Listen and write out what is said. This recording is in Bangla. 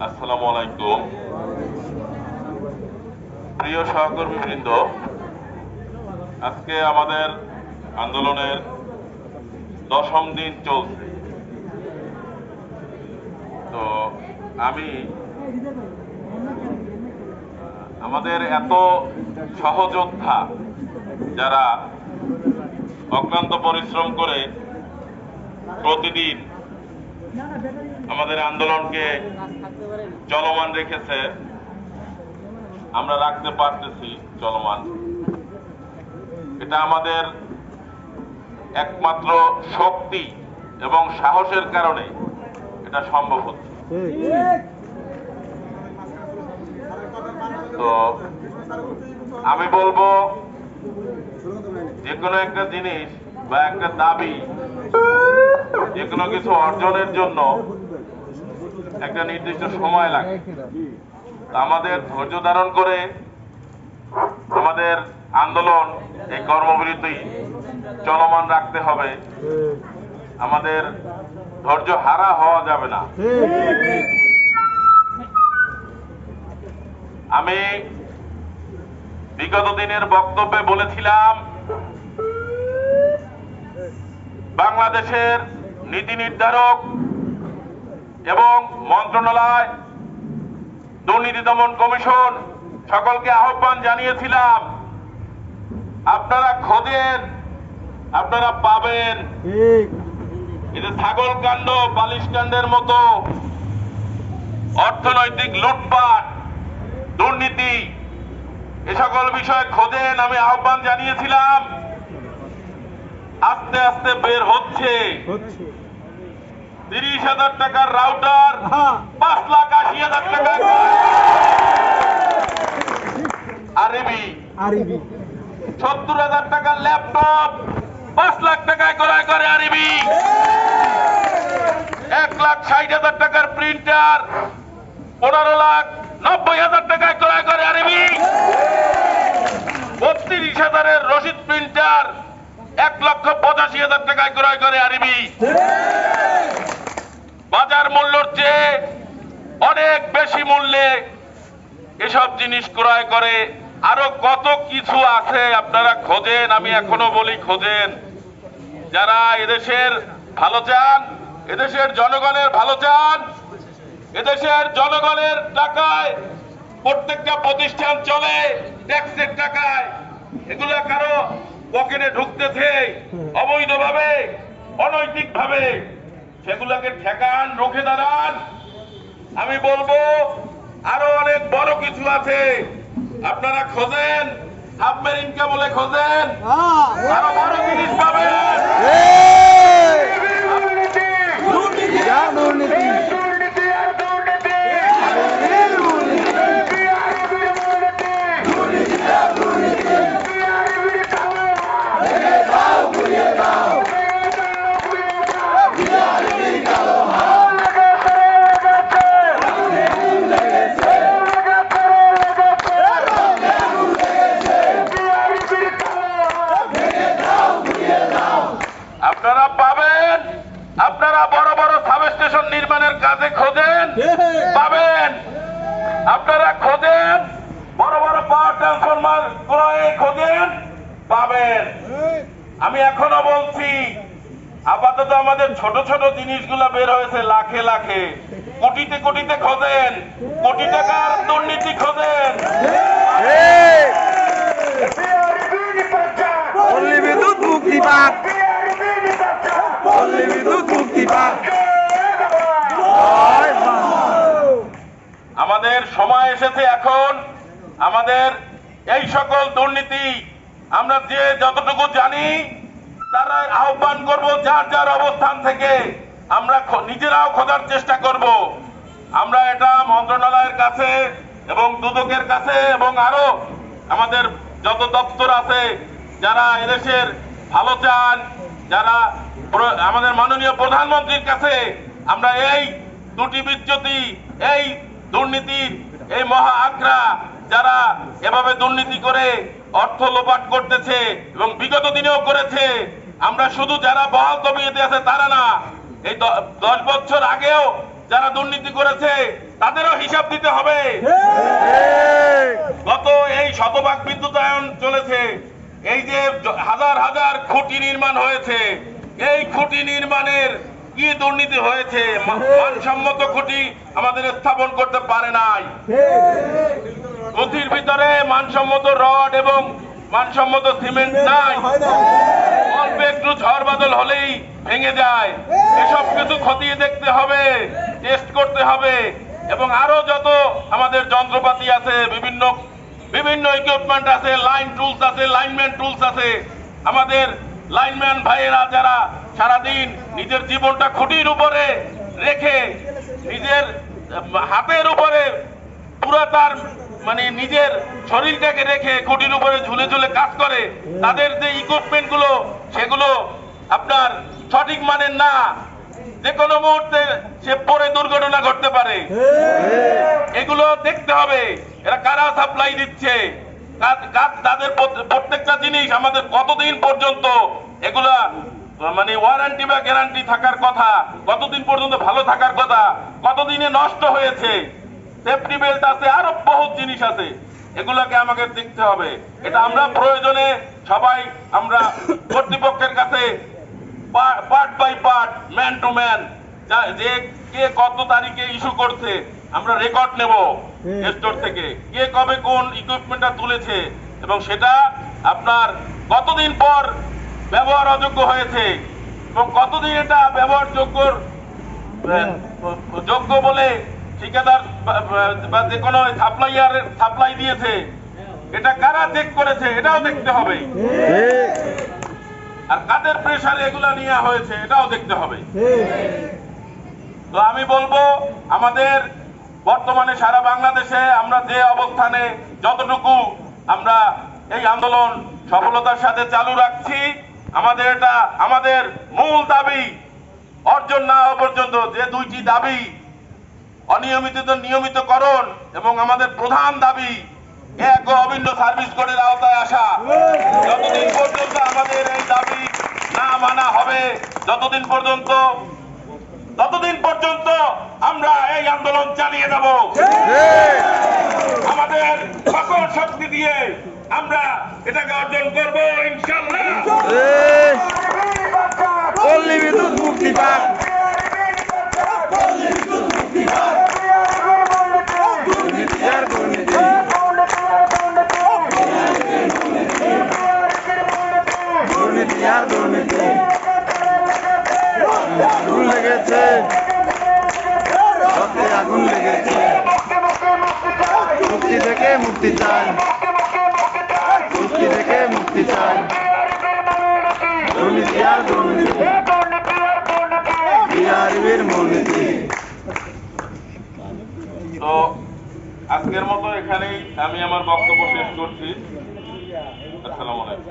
আসসালামু আলাইকুম। প্রিয় সহকর্মীবৃন্দ, আজকে আমাদের আন্দোলনের 10ম দিন চলছে। তো আমি আমাদের এত সহযোদ্ধা যারা অক্লান্ত পরিশ্রম করে প্রতিদিন আমাদের আন্দোলনকে চলমান রেখেছে, আমরা রাখতে পারতেছি চলমান। এটা আমাদের একমাত্র শক্তি এবং সাহসের কারণে এটা সম্ভব হচ্ছে। তো আমি বলবো, যে কোনো একটা জিনিস বা একটা দাবি, যে কোনো কিছু অর্জনের জন্য একটা নির্দিষ্ট সময় লাগে। আমাদের ধৈর্য ধারণ করে আমাদের আন্দোলন, এই কর্মবিরতি চলমান রাখতে হবে। আমাদের ধৈর্য হারা হওয়া যাবে না। আমি বিগত দিনের বক্তব্যে বলেছিলাম, বাংলাদেশের নীতি নির্ধারক এবং মন্ত্রণালয়, দুর্নীতি দমন কমিশন সকলকে আহ্বান জানিয়েছিলাম, আপনারা খোঁজেন, আপনারা পাবেন। এটা ছাগল কাণ্ড, বালিশ কাণ্ডের মতো অর্থনৈতিক লুটপাট, দুর্নীতি, এ সকল বিষয় খোঁজেন। আমি আহ্বান জানিয়েছিলাম, আস্তে আস্তে বের হচ্ছে। 30,000 টাকার রাউটার 5,80,000 টাকা, আরবি 70,000 টাকার ল্যাপটপ 5 লাখ টাকায় ক্রয় করে আরবি। 1,60,000 টাকার প্রিন্টার 15,90,000 টাকায় ক্রয় করে আরবি। 32,000-এর রশিদ প্রিন্টার 1,85,000 টাকায় ক্রয় করে আরবি। বাজার মূল্যের চেয়ে অনেক বেশি মূল্যে এসব জিনিস ক্রয় করে। আরো কত কিছু আছে, আপনারা খোঁজেন। আমি এখনো বলি, খোঁজেন। যারা এদেশের ভালো চান, এদেশের জনগণের ভালো চান, এদেশের জনগণের টাকায় প্রত্যেকটা প্রতিষ্ঠান চলে, ট্যাক্সের টাকায়, এগুলা কারো পকেটে ঢুকতেছে অবৈধভাবে, অনৈতিকভাবে, সেগুলোকে ঠেকান, রুখে দাঁড়ান। আমি বলবো আরো অনেক বড় কিছু আছে, আপনারা খোঁজেন, সাবমেরিনকে বলে খোঁজেন, আরো বড় জিনিস পাবেন। আপনারা পাবেন, আপনারা বড় বড় সাবস্টেশন নির্মাণের কাজে খোঁজেন, পাবেন। আপনারা খোঁজেন, বড় বড় পাওয়ার ট্রান্সফরমার ক্রয়ে খোঁজেন, পাবেন। আমি এখনো বলছি, আপাতত আমাদের ছোট ছোট জিনিসগুলো বের হয়েছে লাখে লাখে, কোটিতে কোটিতে খোঁজেন, কোটি টাকার দুর্নীতি খোঁজেন। বিদ্যুৎ মুক্তি পাক, বিদ্যুৎ মুক্তি পাক। আমাদের সময় এসেছে এখন আমাদের এই সকল দুর্নীতি, আমরা যে যতটুকু জানি, তারা আহ্বান করব, যার যার অবস্থান থেকে আমরা নিজেরাও খোঁজার চেষ্টা করব। আমরা এটা মন্ত্রণালয়ের কাছে এবং দুদকের কাছে এবং আরো আমাদের যত দপ্তর আছে, যারা এদেশের ভালো চান, যারা আমাদের মাননীয় প্রধানমন্ত্রীর কাছে আমরা এই ত্রুটি বিচ্যুতি, এই দুর্নীতির, এই মহা আগ্রা, যারা এভাবে দুর্নীতি করে অর্থ লোপাট করতেছে এবং বিগত দিনেও করেছে, আমরা শুধু যারা বহাল তবিয়তে আছে তারা না, এই 10 বছর আগেও যারা দুর্নীতি করেছে তাদেরও হিসাব দিতে হবে। গত এই শতভাগ বিদ্যুতায়ন চলেছে, এই যে হাজার হাজার খুঁটি নির্মাণ হয়েছে, এই খুঁটি নির্মাণের কি দুর্নীতি হয়েছে, মানসম্মত খুঁটি আমাদের স্থাপন করতে পারে নাই। নথির ভিতরে মানসম্মত রড এবং মানসম্মত সিমেন্ট নাই, অল্প একটু ঝড় বাদল হলেই ভেঙে যায়। এসব কিছু খতিয়ে দেখতে হবে, টেস্ট করতে হবে, এবং আরো যত আমাদের যন্ত্রপাতি আছে, বিভিন্ন ইকুইপমেন্ট আছে, লাইন টুলস আছে, লাইনম্যান টুলস আছে, আমাদের লাইনম্যান ভাইয়েরা যারা সারাদিন নিজের জীবনটা খুঁটির উপরে রেখে, নিজের হাতের উপরে পুরা তার মানে নিজের শরীরটাকে রেখে খুঁটির উপরে ঝুলে ঝুলে কাজ করে, তাদের যে ইকুইপমেন্ট গুলো সেগুলো আপনার সঠিক মানের না, যে কোনো মুহূর্তে সে পরে দুর্ঘটনা ঘটতে পারে। এগুলো দেখতে হবে, এরা কারা সাপ্লাই দিচ্ছে, তাদের প্রত্যেকটা জিনিস আমাদের কতদিন পর্যন্ত এগুলা মানে ওয়ারেন্টি বা গ্যারান্টি থাকার কথা, কতদিন পর্যন্ত ভালো থাকার কথা, কতদিনে নষ্ট হয়েছে, সেফটি বেল্ট আছে, আরো বহুত জিনিস আছে, এগুলাকে আমাকে দেখতে হবে। এটা আমরা প্রয়োজনে সবাই আমরা কর্তৃপক্ষের কাছে part by part, man to man, যে কে কত তারিখে ইস্যু করছে আমরা রেকর্ড নেব স্টোর থেকে, কে কবে কোন ইকুইপমেন্টটা তুলেছে এবং সেটা আপনার কতদিন পর ব্যবহার অযোগ্য হয়েছে এবং কতদিন এটা ব্যবহার যোগ্য বলে ঠিকাদার বা যে কোনো সাপ্লাইয়ারের সাপ্লাই দিয়েছে, এটা কারা চেক করেছে এটাও দেখতে হবে, আর কাদের প্রেসারে এগুলা নেওয়া হয়েছে এটাও দেখতে হবে। তো আমি বলবো আমাদের বর্তমানে সারা বাংলাদেশে আমরা যে অবস্থানে যতটুকু আমরা এই আন্দোলন সফলতার সাথে চালু রাখছি, আমাদের এটা আমাদের মূল দাবি অর্জন না হওয়া পর্যন্ত, যে দুইটি দাবি নিয়মিতকরণ এবং আমাদের প্রধান দাবি এক ও অভিন্ন সার্ভিস কোডের আওতায় আসা, যতদিন পর্যন্ত আমাদের এই দাবি না মানা হবে, ততদিন পর্যন্ত আমরা এই আন্দোলন চালিয়ে যাব। আমাদের সকল শক্তি দিয়ে আমরা এটাকে অর্জন করব ইনশাআল্লাহ। পল্লী বিদ্যুৎ মুক্তি পাক, আগুন লেগেছে, আগুন লেগেছে, মুক্তি থেকে মুক্তি চাই, মুক্তি থেকে মুক্তি চাই, দুর্নীতি আর দুর্নীতি, বিআরবির মূলনীতি। তো আজকের মতো এখানেই আমি আমার বক্তব্য শেষ করছি। আসসালামু আলাইকুম।